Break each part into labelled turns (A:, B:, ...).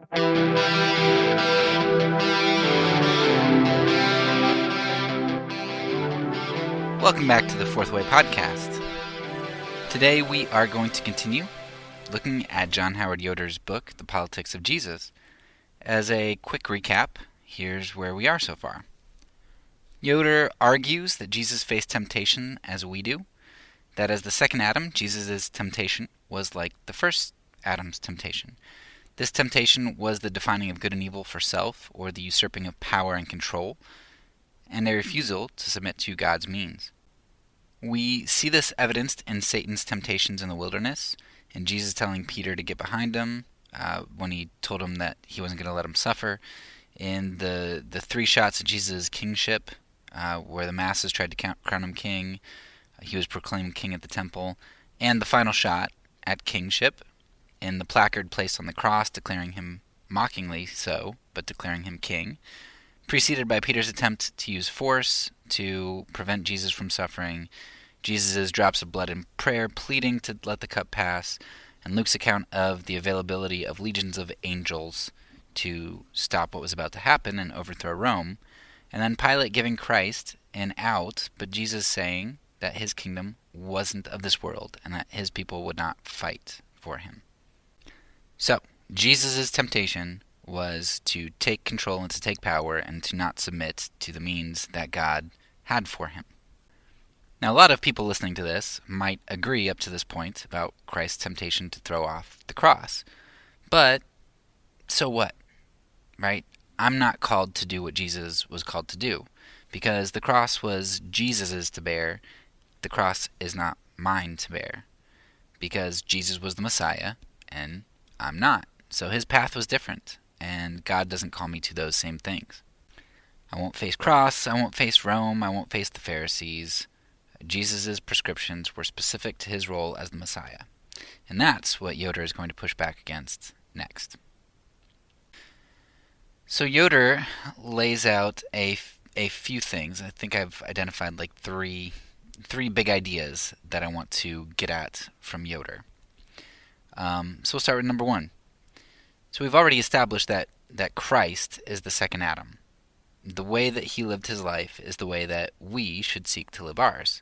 A: Welcome back to the Fourth Way Podcast. Today we are going to continue looking at John Howard Yoder's book, The Politics of Jesus. As a quick recap, here's where we are so far. Yoder argues that Jesus faced temptation as we do, that as the second Adam, Jesus' temptation was like the first Adam's temptation. This temptation was the defining of good and evil for self, or the usurping of power and control, and a refusal to submit to God's means. We see this evidenced in Satan's temptations in the wilderness, and Jesus telling Peter to get behind him when he told him that he wasn't going to let him suffer, in the three shots at Jesus' kingship, where the masses tried to crown him king, he was proclaimed king at the temple, and the final shot at kingship, in the placard placed on the cross declaring him mockingly so, but declaring him king, preceded by Peter's attempt to use force to prevent Jesus from suffering, Jesus' drops of blood in prayer pleading to let the cup pass, and Luke's account of the availability of legions of angels to stop what was about to happen and overthrow Rome, and then Pilate giving Christ an out, but Jesus saying that his kingdom wasn't of this world and that his people would not fight for him. So, Jesus' temptation was to take control and to take power and to not submit to the means that God had for him. Now, a lot of people listening to this might agree up to this point about Christ's temptation to throw off the cross. But, so what? Right? I'm not called to do what Jesus was called to do, because the cross was Jesus's to bear. The cross is not mine to bear, because Jesus was the Messiah, and I'm not. So his path was different, and God doesn't call me to those same things. I won't face cross, I won't face Rome, I won't face the Pharisees. Jesus' prescriptions were specific to his role as the Messiah. And that's what Yoder is going to push back against next. So Yoder lays out a few things. I think I've identified like three big ideas that I want to get at from Yoder. So we'll start with number one. So we've already established that Christ is the second Adam. The way that he lived his life is the way that we should seek to live ours.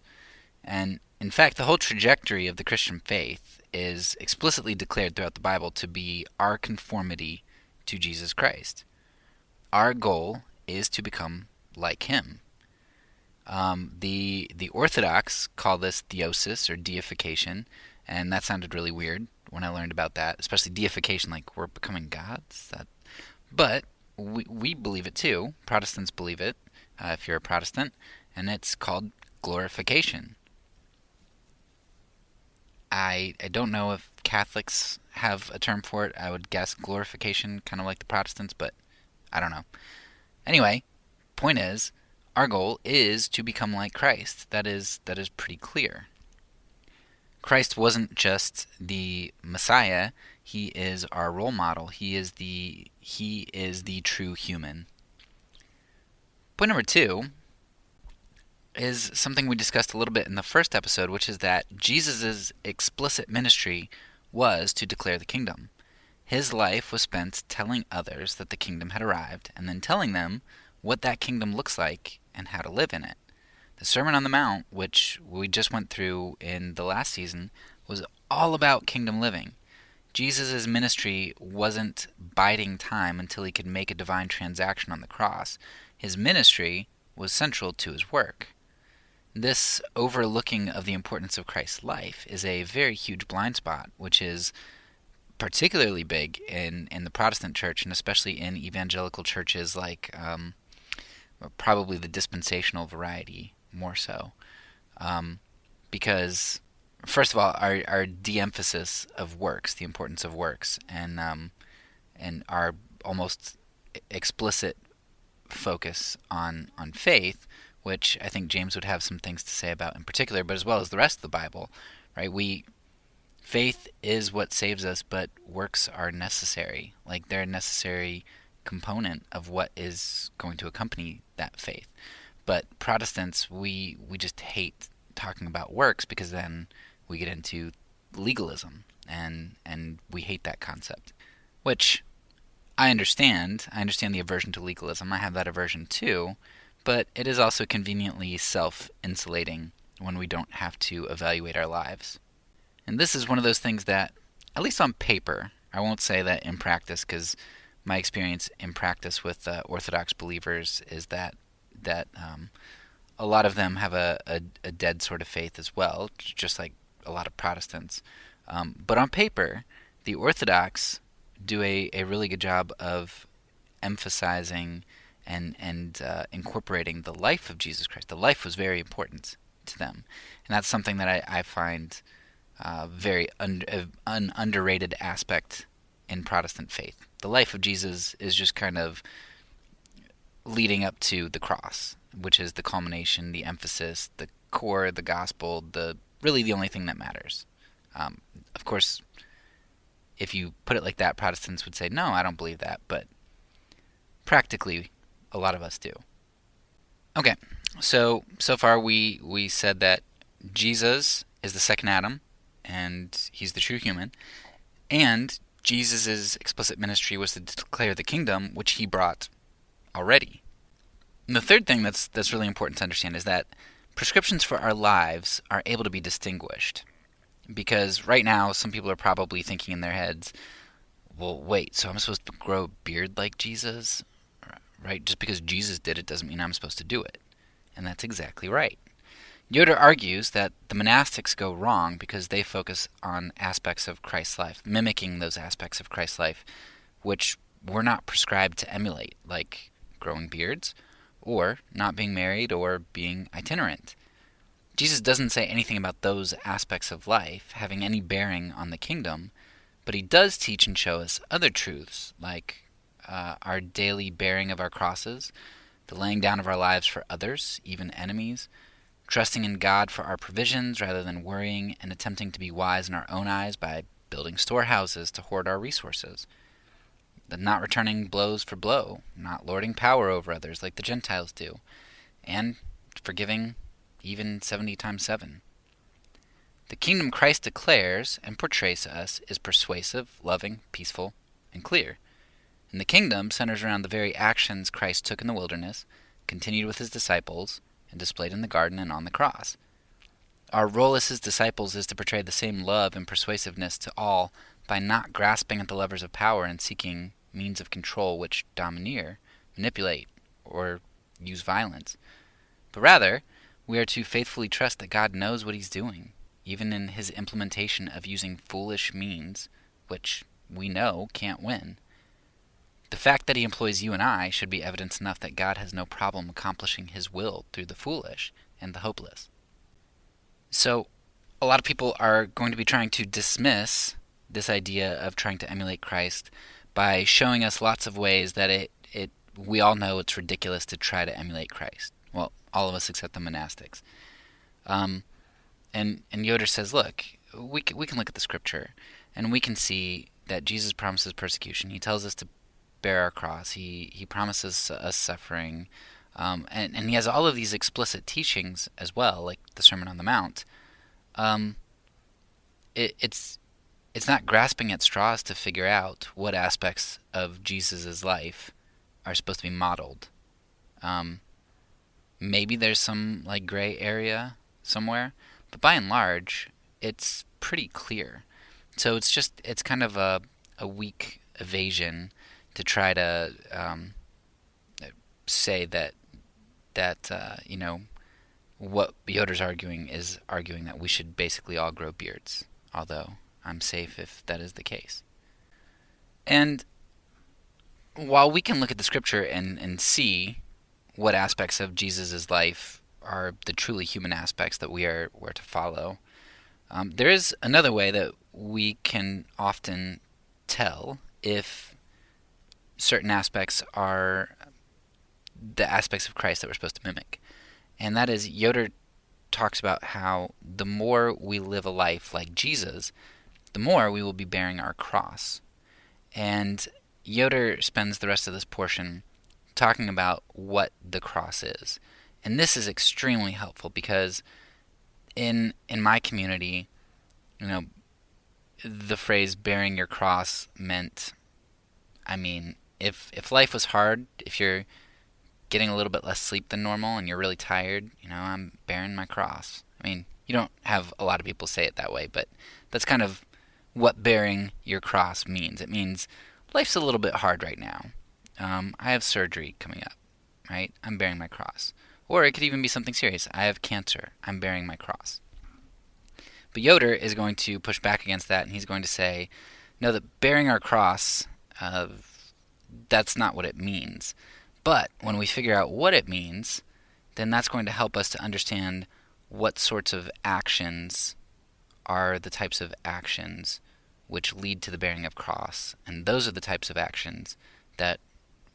A: And in fact, the whole trajectory of the Christian faith is explicitly declared throughout the Bible to be our conformity to Jesus Christ. Our goal is to become like him. The Orthodox call this theosis or deification, and that sounded really weird when I learned about that, especially deification, like we're becoming gods. But we believe it too. Protestants believe it, if you're a Protestant, and it's called glorification. I don't know if Catholics have a term for it. I would guess glorification, kind of like the Protestants, but I don't know. Anyway, point is, our goal is to become like Christ. That is pretty clear. Christ wasn't just the Messiah, he is our role model. He is the true human. Point number two is something we discussed a little bit in the first episode, which is that Jesus' explicit ministry was to declare the kingdom. His life was spent telling others that the kingdom had arrived, and then telling them what that kingdom looks like and how to live in it. The Sermon on the Mount, which we just went through in the last season, was all about kingdom living. Jesus' ministry wasn't biding time until he could make a divine transaction on the cross. His ministry was central to his work. This overlooking of the importance of Christ's life is a very huge blind spot, which is particularly big in the Protestant church, and especially in evangelical churches like probably the dispensational variety more so. Because, first of all, our de-emphasis of works, the importance of works, and our almost explicit focus on faith, which I think James would have some things to say about in particular, but as well as the rest of the Bible, right? Faith is what saves us, but works are necessary. Like, they're a necessary component of what is going to accompany that faith. But Protestants, we just hate talking about works, because then we get into legalism, and we hate that concept. Which, I understand. I understand the aversion to legalism. I have that aversion too, but it is also conveniently self-insulating when we don't have to evaluate our lives. And this is one of those things that, at least on paper, I won't say that in practice, because my experience in practice with Orthodox believers is that a lot of them have a dead sort of faith as well, just like a lot of Protestants. But on paper, the Orthodox do a really good job of emphasizing and incorporating the life of Jesus Christ. The life was very important to them, and that's something that I find very an underrated aspect in Protestant faith. The life of Jesus is just kind of leading up to the cross, which is the culmination, the emphasis, the core, the gospel, the really the only thing that matters. Of course, if you put it like that, Protestants would say, no, I don't believe that, but practically, a lot of us do. Okay, so far we said that Jesus is the second Adam, and he's the true human, and Jesus' explicit ministry was to declare the kingdom, which he brought already. And the third thing that's really important to understand is that prescriptions for our lives are able to be distinguished. Because right now, some people are probably thinking in their heads, well, wait, so I'm supposed to grow a beard like Jesus? Right? Just because Jesus did it doesn't mean I'm supposed to do it. And that's exactly right. Yoder argues that the monastics go wrong because they focus on aspects of Christ's life, mimicking those aspects of Christ's life, which we're not prescribed to emulate, like growing beards, or not being married, or being itinerant. Jesus doesn't say anything about those aspects of life having any bearing on the kingdom, but he does teach and show us other truths, like our daily bearing of our crosses, the laying down of our lives for others, even enemies, trusting in God for our provisions rather than worrying and attempting to be wise in our own eyes by building storehouses to hoard our resources, the not returning blows for blow, not lording power over others like the Gentiles do, and forgiving even 70 times 7. The kingdom Christ declares and portrays to us is persuasive, loving, peaceful, and clear. And the kingdom centers around the very actions Christ took in the wilderness, continued with his disciples, and displayed in the garden and on the cross. Our role as his disciples is to portray the same love and persuasiveness to all by not grasping at the levers of power and seeking means of control which domineer, manipulate, or use violence, but rather we are to faithfully trust that God knows what he's doing, even in his implementation of using foolish means, which we know can't win. The fact that he employs you and I should be evidence enough that God has no problem accomplishing his will through the foolish and the hopeless. So, a lot of people are going to be trying to dismiss this idea of trying to emulate Christ by showing us lots of ways that we all know it's ridiculous to try to emulate Christ. Well, all of us except the monastics. And Yoder says, look, we can look at the scripture, and we can see that Jesus promises persecution. He tells us to bear our cross. He promises us suffering. And he has all of these explicit teachings as well, like the Sermon on the Mount. It's not grasping at straws to figure out what aspects of Jesus' life are supposed to be modeled. Maybe there's some like gray area somewhere, but by and large, it's pretty clear. So it's kind of a weak evasion to try to say that what Yoder's arguing is arguing that we should basically all grow beards, although I'm safe if that is the case. And while we can look at the scripture and see what aspects of Jesus' life are the truly human aspects that we're to follow, there is another way that we can often tell if certain aspects are the aspects of Christ that we're supposed to mimic. And that is, Yoder talks about how the more we live a life like Jesus, the more we will be bearing our cross. And Yoder spends the rest of this portion talking about what the cross is. And this is extremely helpful because in my community, the phrase bearing your cross meant, If life was hard, if you're getting a little bit less sleep than normal and you're really tired, I'm bearing my cross. I mean, you don't have a lot of people say it that way, but that's kind of what bearing your cross means. It means life's a little bit hard right now. I have surgery coming up, right? I'm bearing my cross. Or it could even be something serious. I have cancer. I'm bearing my cross. But Yoder is going to push back against that, and he's going to say, no, that bearing our cross, that's not what it means. But when we figure out what it means, then that's going to help us to understand what sorts of actions are the types of actions which lead to the bearing of cross. And those are the types of actions that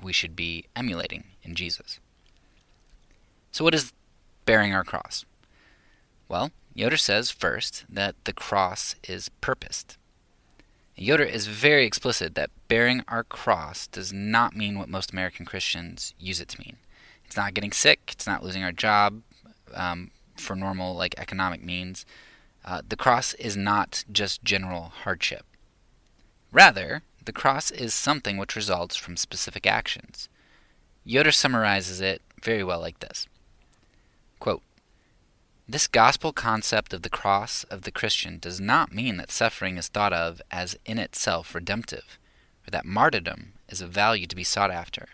A: we should be emulating in Jesus. So what is bearing our cross? Well, Yoder says first that the cross is purposed. Yoder is very explicit that bearing our cross does not mean what most American Christians use it to mean. It's not getting sick. It's not losing our job for normal economic means. The cross is not just general hardship. Rather, the cross is something which results from specific actions. Yoder summarizes it very well like this. Quote, this gospel concept of the cross of the Christian does not mean that suffering is thought of as in itself redemptive, or that martyrdom is of value to be sought after,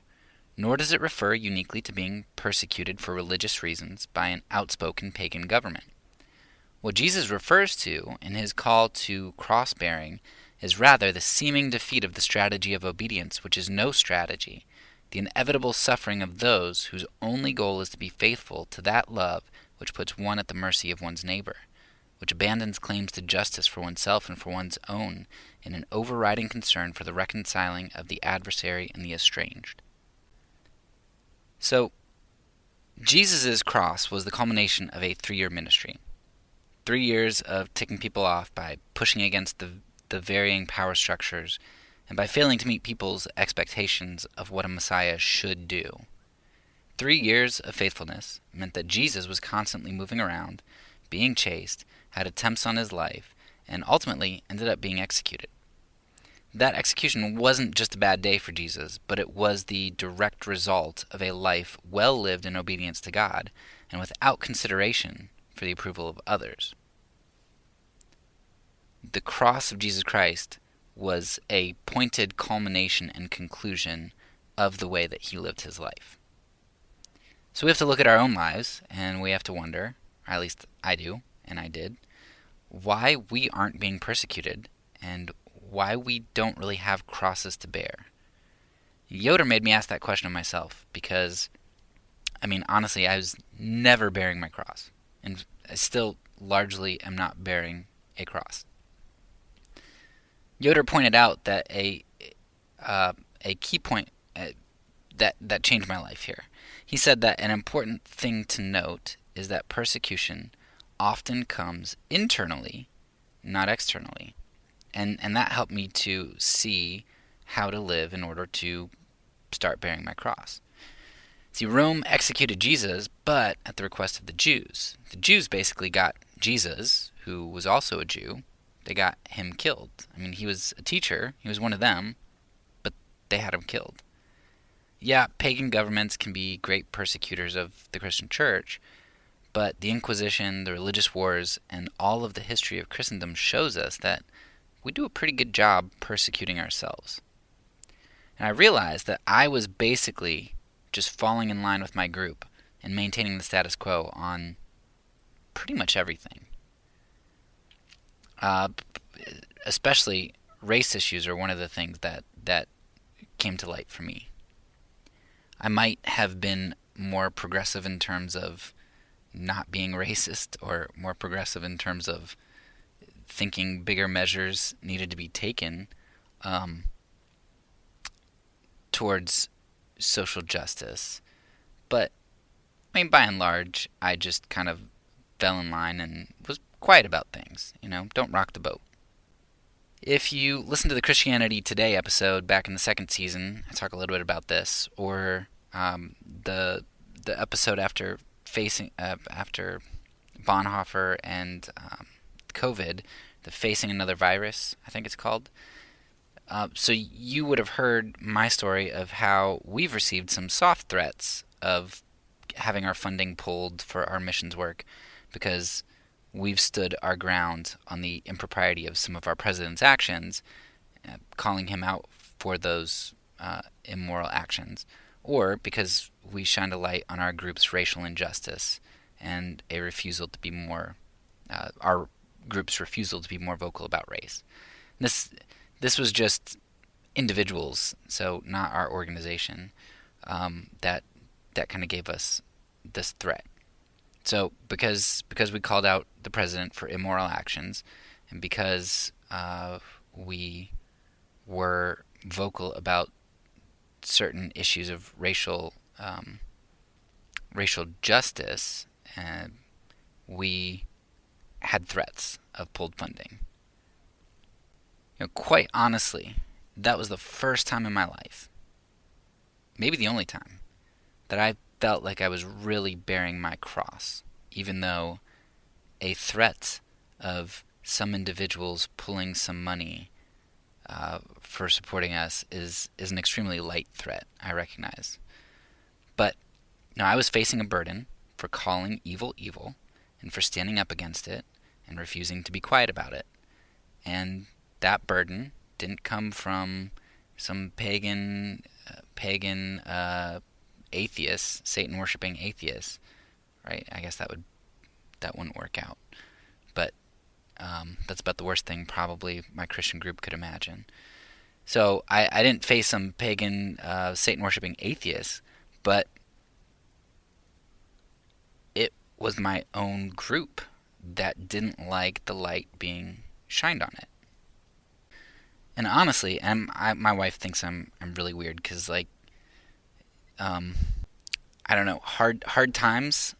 A: nor does it refer uniquely to being persecuted for religious reasons by an outspoken pagan government. What Jesus refers to in his call to cross-bearing is rather the seeming defeat of the strategy of obedience, which is no strategy, the inevitable suffering of those whose only goal is to be faithful to that love which puts one at the mercy of one's neighbor, which abandons claims to justice for oneself and for one's own in an overriding concern for the reconciling of the adversary and the estranged. So, Jesus' cross was the culmination of a 3-year ministry. 3 years of ticking people off by pushing against the varying power structures and by failing to meet people's expectations of what a Messiah should do. 3 years of faithfulness meant that Jesus was constantly moving around, being chased, had attempts on his life, and ultimately ended up being executed. That execution wasn't just a bad day for Jesus, but it was the direct result of a life well lived in obedience to God and without consideration for the approval of others. The cross of Jesus Christ was a pointed culmination and conclusion of the way that he lived his life. So we have to look at our own lives, and we have to wonder, or at least I do, and I did, why we aren't being persecuted, and why we don't really have crosses to bear. Yoder made me ask that question of myself, because, honestly, I was never bearing my cross, and I still largely am not bearing a cross. Yoder pointed out that a key point that changed my life here. He said that an important thing to note is that persecution often comes internally, not externally. And that helped me to see how to live in order to start bearing my cross. See, Rome executed Jesus, but at the request of the Jews. The Jews basically got Jesus, who was also a Jew, they got him killed. He was a teacher, he was one of them, but they had him killed. Yeah, pagan governments can be great persecutors of the Christian church, but the Inquisition, the religious wars, and all of the history of Christendom shows us that we do a pretty good job persecuting ourselves. And I realized that I was basically just falling in line with my group and maintaining the status quo on pretty much everything. Especially race issues are one of the things that came to light for me. I might have been more progressive in terms of not being racist, or more progressive in terms of thinking bigger measures needed to be taken towards social justice. But, by and large, I just kind of fell in line and was quiet about things. Don't rock the boat. If you listen to the Christianity Today episode back in the 2nd season, I talk a little bit about this, or the episode after Bonhoeffer and COVID, the Facing Another Virus, I think it's called. So you would have heard my story of how we've received some soft threats of having our funding pulled for our missions work because we've stood our ground on the impropriety of some of our president's actions, calling him out for those immoral actions, or because we shined a light on our group's racial injustice and a refusal to be more, our group's refusal to be more vocal about race. This this was just individuals, so not our organization, that kind of gave us this threat. So because we called out the president for immoral actions, and because we were vocal about certain issues of racial justice, we had threats of pulled funding. Quite honestly, that was the first time in my life, maybe the only time, that I felt like I was really bearing my cross, even though a threat of some individuals pulling some money for supporting us is an extremely light threat, I recognize. But I was facing a burden for calling evil evil and for standing up against it and refusing to be quiet about it. And that burden didn't come from some pagan atheist, Satan worshiping atheist, right? I guess that wouldn't work out. But that's about the worst thing probably my Christian group could imagine. So I didn't face some pagan Satan worshiping atheist, but it was my own group that didn't like the light being shined on it. And honestly, my wife thinks I'm really weird because I don't know, hard times,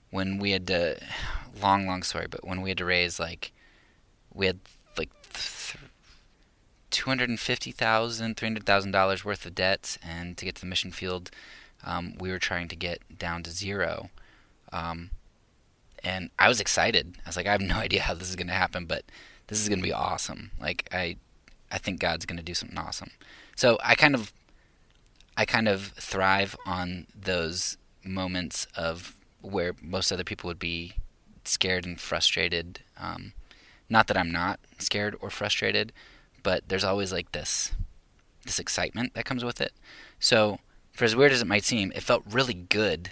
A: when we had to, long story, but when we had to raise we had like $250,000, $300,000 worth of debts, and to get to the mission field, we were trying to get down to zero. And I was excited. I was like, I have no idea how this is going to happen, but this is going to be awesome. I think God's going to do something awesome. So I kind of thrive on those moments of where most other people would be scared and frustrated. Not that I'm not scared or frustrated, but there's always this excitement that comes with it. So for as weird as it might seem, it felt really good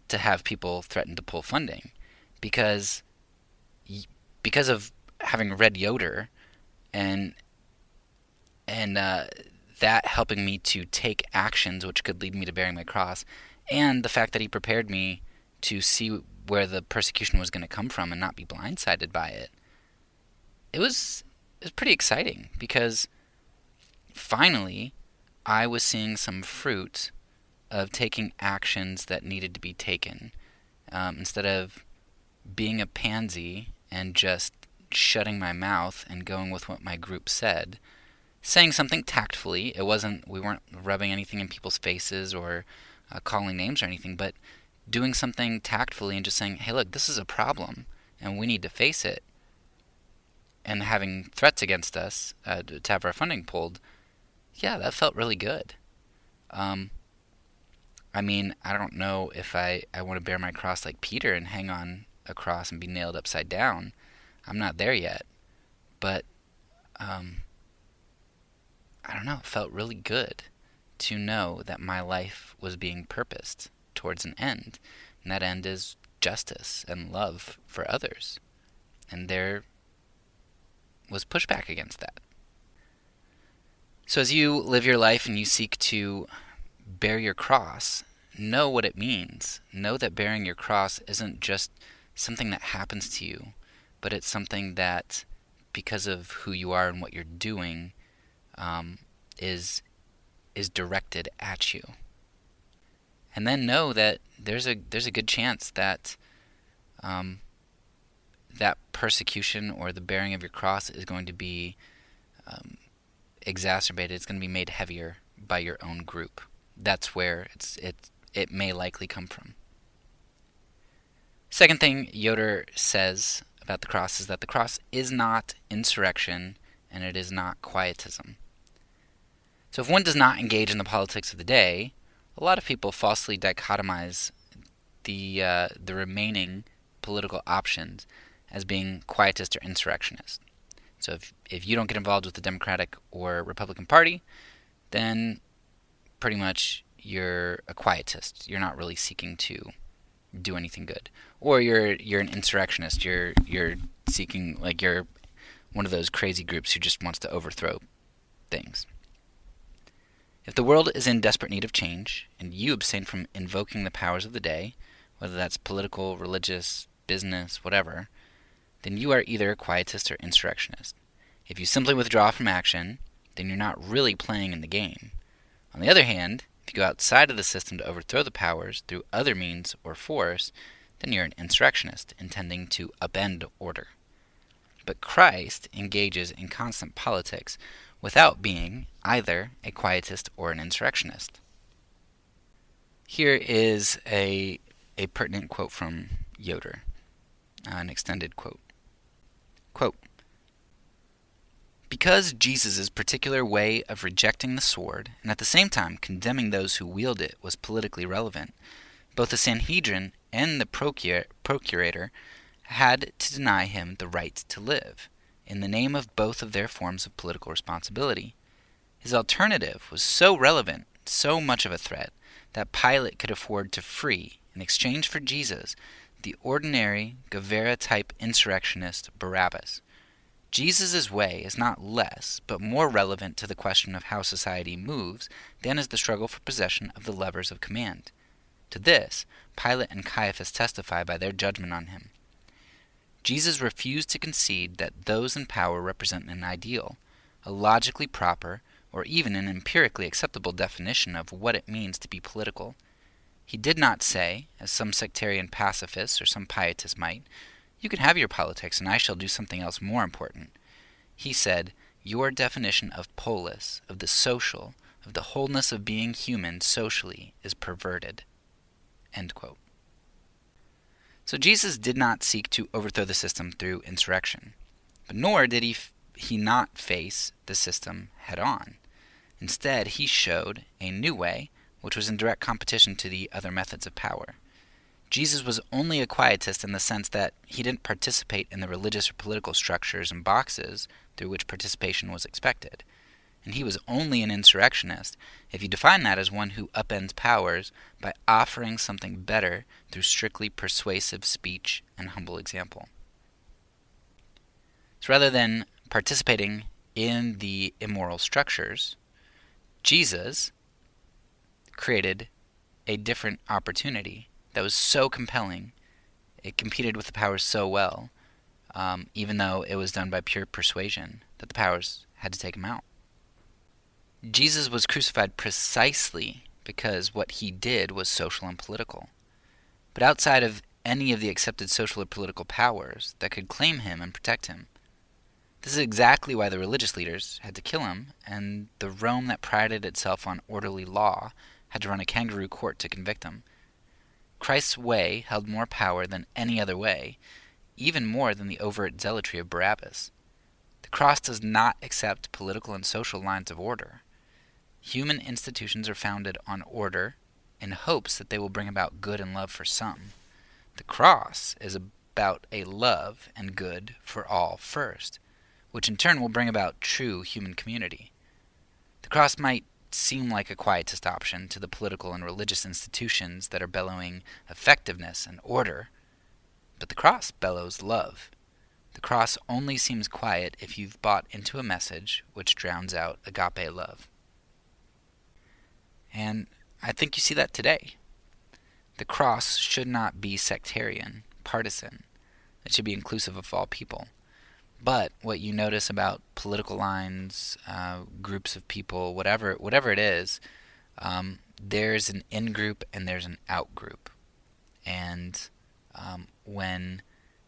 A: to have people threaten to pull funding because of having read Yoder and that helping me to take actions which could lead me to bearing my cross, and the fact that he prepared me to see where the persecution was going to come from and not be blindsided by it. It was pretty exciting because finally I was seeing some fruit of taking actions that needed to be taken, instead of being a pansy and just shutting my mouth and going with what my group said, saying something tactfully. We weren't rubbing anything in people's faces or calling names or anything, but doing something tactfully and just saying, hey, look, this is a problem and we need to face it. And having threats against us to have our funding pulled, yeah, that felt really good. I mean, I don't know if I want to bear my cross like Peter and hang on a cross and be nailed upside down. I'm not there yet. But, I don't know, it felt really good to know that my life was being purposed towards an end. And that end is justice and love for others. And there was pushback against that. So as you live your life and you seek to bear your cross, know what it means. Know that bearing your cross isn't just something that happens to you, but it's something that, because of who you are and what you're doing, is directed at you. And then know that there's a good chance that that persecution or the bearing of your cross is going to be exacerbated. It's going to be made heavier by your own group. That's where it may likely come from. Second thing Yoder says about the cross is that the cross is not insurrection and it is not quietism. So if one does not engage in the politics of the day, a lot of people falsely dichotomize the remaining political options as being quietist or insurrectionist. So if you don't get involved with the Democratic or Republican Party, then pretty much you're a quietist. You're not really seeking to do anything good. Or you're an insurrectionist. You're seeking, like, you're one of those crazy groups who just wants to overthrow things. If the world is in desperate need of change, and you abstain from invoking the powers of the day, whether that's political, religious, business, whatever, then you are either a quietist or insurrectionist. If you simply withdraw from action, then you're not really playing in the game. On the other hand, if you go outside of the system to overthrow the powers through other means or force, then you're an insurrectionist, intending to upend order. But Christ engages in constant politics without being either a quietist or an insurrectionist. Here is a pertinent quote from Yoder, an extended quote. Quote, "Because Jesus' particular way of rejecting the sword and at the same time condemning those who wield it was politically relevant, both the Sanhedrin and the procurator had to deny him the right to live, in the name of both of their forms of political responsibility. His alternative was so relevant, so much of a threat, that Pilate could afford to free, in exchange for Jesus, the ordinary Guevara-type insurrectionist Barabbas. Jesus' way is not less, but more relevant to the question of how society moves than is the struggle for possession of the levers of command. To this, Pilate and Caiaphas testify by their judgment on him. Jesus refused to concede that those in power represent an ideal, a logically proper, or even an empirically acceptable definition of what it means to be political. He did not say, as some sectarian pacifists or some pietists might, 'You can have your politics and I shall do something else more important.' He said, 'Your definition of polis, of the social, of the wholeness of being human socially, is perverted.'" End quote. So Jesus did not seek to overthrow the system through insurrection, but nor did he not face the system head on. Instead, he showed a new way, which was in direct competition to the other methods of power. Jesus was only a quietist in the sense that he didn't participate in the religious or political structures and boxes through which participation was expected. And he was only an insurrectionist if you define that as one who upends powers by offering something better through strictly persuasive speech and humble example. So rather than participating in the immoral structures, Jesus created a different opportunity that was so compelling, it competed with the powers so well, even though it was done by pure persuasion, that the powers had to take him out. Jesus was crucified precisely because what he did was social and political. But outside of any of the accepted social or political powers that could claim him and protect him. This is exactly why the religious leaders had to kill him, and the Rome that prided itself on orderly law had to run a kangaroo court to convict him. Christ's way held more power than any other way, even more than the overt zealotry of Barabbas. The cross does not accept political and social lines of order. Human institutions are founded on order in hopes that they will bring about good and love for some. The cross is about a love and good for all first, which in turn will bring about true human community. The cross might seem like a quietist option to the political and religious institutions that are bellowing effectiveness and order, but the cross bellows love. The cross only seems quiet if you've bought into a message which drowns out agape love. And I think you see that today. The cross should not be sectarian, partisan. It should be inclusive of all people. But what you notice about political lines, groups of people, whatever it is, there's an in-group and there's an out-group. And when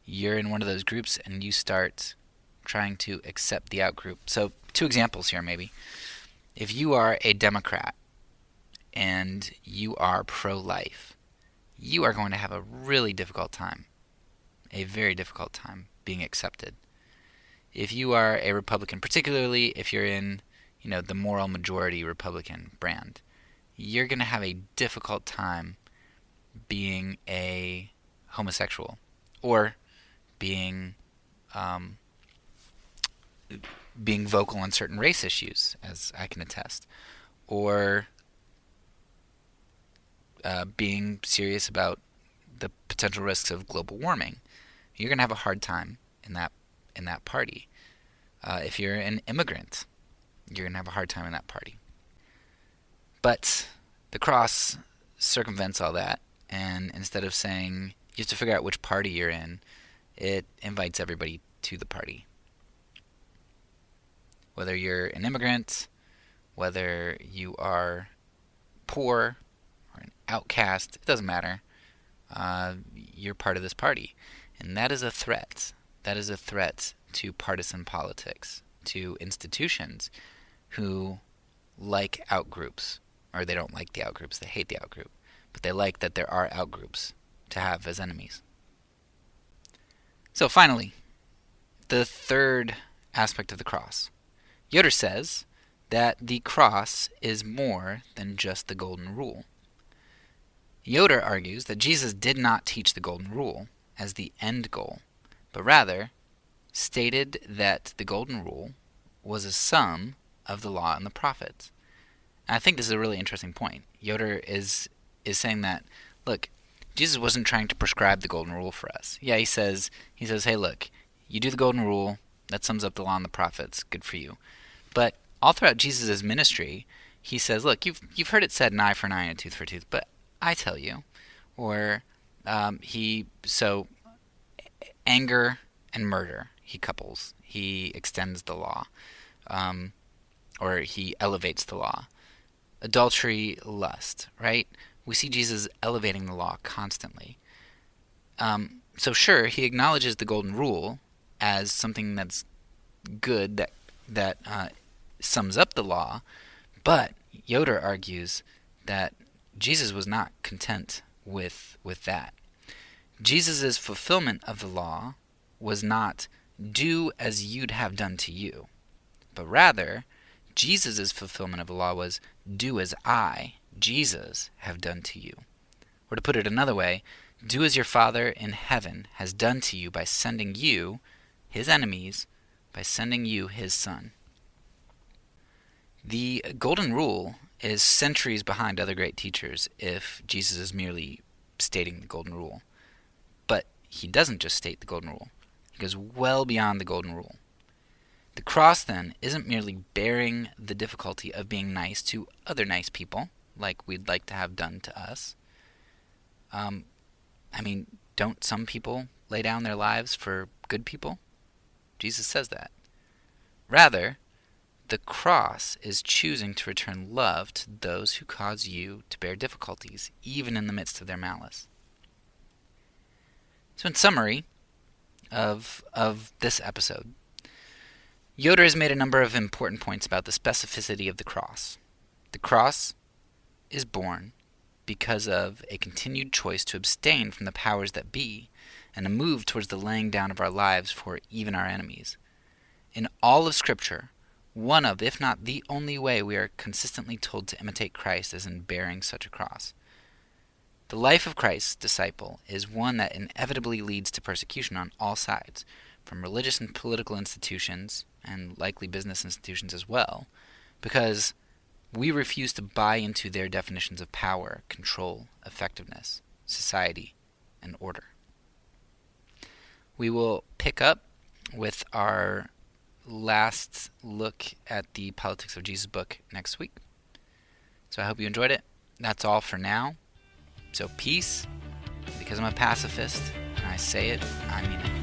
A: you're in one of those groups and you start trying to accept the out-group. So 2 examples here maybe. If you are a Democrat and you are pro-life, you are going to have a really difficult time, a very difficult time being accepted. if you are a Republican, particularly if you're in, the moral majority Republican brand, you're going to have a difficult time being a homosexual or being being vocal on certain race issues, as I can attest, or being serious about the potential risks of global warming. You're going to have a hard time in that party. If you're an immigrant, you're going to have a hard time in that party. But the cross circumvents all that, and instead of saying you have to figure out which party you're in, it invites everybody to the party. Whether you're an immigrant, whether you are poor or an outcast, it doesn't matter. You're part of this party. And that is a threat. That is a threat to partisan politics, to institutions who like outgroups. Or they don't like the outgroups, they hate the outgroup. But they like that there are outgroups to have as enemies. So finally, the third aspect of the cross. Yoder says that the cross is more than just the golden rule. Yoder argues that Jesus did not teach the golden rule as the end goal, but rather stated that the golden rule was a sum of the law and the prophets. And I think this is a really interesting point. Yoder is saying that, look, Jesus wasn't trying to prescribe the golden rule for us. Yeah, he says, hey, look, you do the golden rule, that sums up the law and the prophets, good for you. But all throughout Jesus' ministry, he says, look, you've heard it said an eye for an eye and a tooth for a tooth, but I tell you. Or anger and murder, he couples. He extends the law, or he elevates the law. Adultery, lust, right? We see Jesus elevating the law constantly. So sure, he acknowledges the golden rule as something that's good, that sums up the law, but Yoder argues that Jesus was not content with that. Jesus' fulfillment of the law was not do as you'd have done to you, but rather Jesus' fulfillment of the law was do as I, Jesus, have done to you. Or to put it another way, do as your Father in heaven has done to you by sending you, his enemies, by sending you his Son. The golden rule is centuries behind other great teachers if Jesus is merely stating the golden rule. But he doesn't just state the golden rule. He goes well beyond the golden rule. The cross, then, isn't merely bearing the difficulty of being nice to other nice people, like we'd like to have done to us. Don't some people lay down their lives for good people? Jesus says that. Rather, the cross is choosing to return love to those who cause you to bear difficulties, even in the midst of their malice. So in summary of this episode, Yoder has made a number of important points about the specificity of the cross. The cross is born because of a continued choice to abstain from the powers that be and a move towards the laying down of our lives for even our enemies. In all of Scripture, one of, if not the only way we are consistently told to imitate Christ is in bearing such a cross. The life of Christ's disciple is one that inevitably leads to persecution on all sides, from religious and political institutions, and likely business institutions as well, because we refuse to buy into their definitions of power, control, effectiveness, society, and order. We will pick up with our last look at the Politics of Jesus book next week. So I hope you enjoyed it. That's all for now. So peace, because I'm a pacifist, and I say it, I mean it.